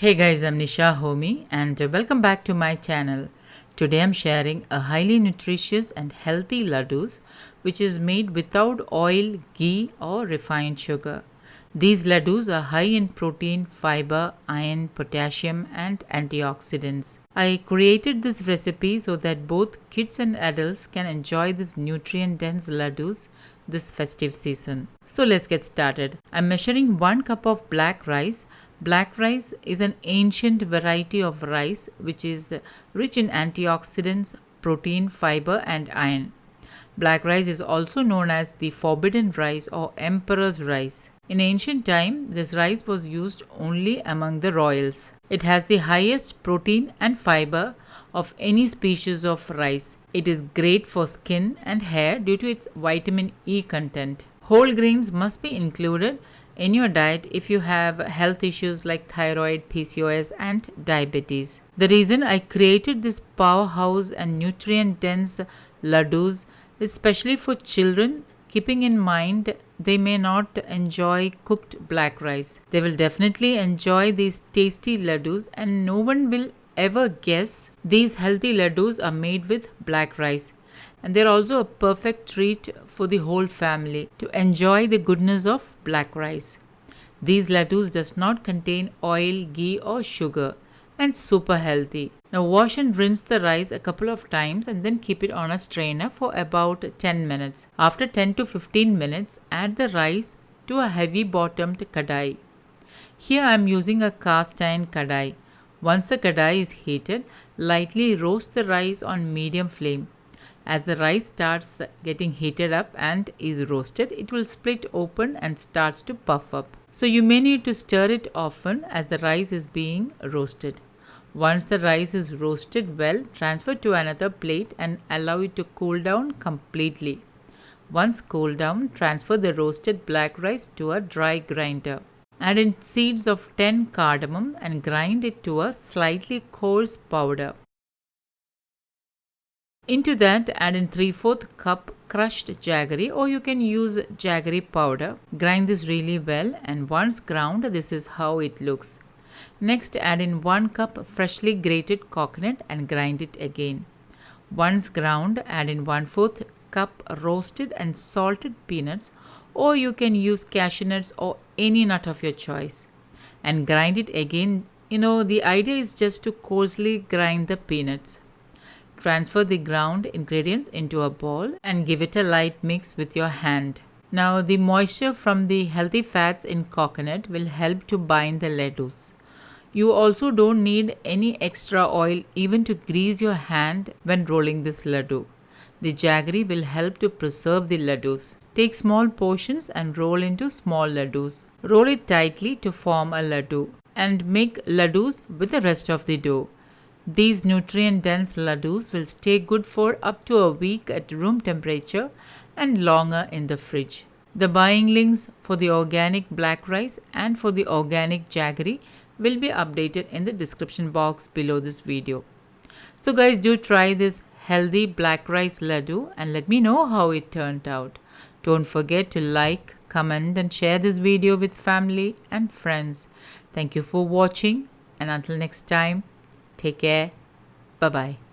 Hey guys, I'm Nisa Homey and welcome back to my channel. Today I'm sharing a highly nutritious and healthy laddus which is made without oil, ghee or refined sugar. These laddus are high in protein, fiber, iron, potassium and antioxidants. I created this recipe so that both kids and adults can enjoy these nutrient-dense laddus this festive season. So let's get started. I'm measuring 1 cup of black rice. Black rice is an ancient variety of rice which is rich in antioxidants, protein, fiber, and iron. Black rice is also known as the forbidden rice or emperor's rice. In ancient time, this rice was used only among the royals. It has the highest protein and fiber of any species of rice. It is great for skin and hair due to its vitamin E content. Whole grains must be included in your diet if you have health issues like thyroid, PCOS and diabetes. The reason I created this powerhouse and nutrient-dense laddus is especially for children, keeping in mind they may not enjoy cooked black rice. They will definitely enjoy these tasty laddus and no one will ever guess these healthy laddus are made with black rice. And they're also a perfect treat for the whole family to enjoy the goodness of black rice. These laddus does not contain oil, ghee or sugar and super healthy. Now wash and rinse the rice a couple of times and then keep it on a strainer for about 10 minutes. After 10 to 15 minutes, add the rice to a heavy bottomed kadai. Here I am using a cast iron kadai. Once the kadai is heated, lightly roast the rice on medium flame. As the rice starts getting heated up and is roasted, it will split open and starts to puff up. So you may need to stir it often as the rice is being roasted. Once the rice is roasted well, transfer to another plate and allow it to cool down completely. Once cooled down, transfer the roasted black rice to a dry grinder. Add in seeds of 10 cardamom and grind it to a slightly coarse powder. Into that, add in 3/4 cup crushed jaggery or you can use jaggery powder. Grind this really well and once ground, this is how it looks. Next, add in 1 cup freshly grated coconut and grind it again. Once ground, add in 1/4 cup roasted and salted peanuts or you can use cashew nuts or any nut of your choice. And grind it again. The idea is just to coarsely grind the peanuts. Transfer the ground ingredients into a bowl and give it a light mix with your hand. Now the moisture from the healthy fats in coconut will help to bind the laddus. You also don't need any extra oil even to grease your hand when rolling this laddu. The jaggery will help to preserve the laddus. Take small portions and roll into small laddus. Roll it tightly to form a laddu and make laddus with the rest of the dough. These nutrient-dense laddus will stay good for up to a week at room temperature and longer in the fridge. The buying links for the organic black rice and for the organic jaggery will be updated in the description box below this video. So guys, do try this healthy black rice laddu and let me know how it turned out. Don't forget to like, comment and share this video with family and friends. Thank you for watching and until next time. Take care. Bye-bye.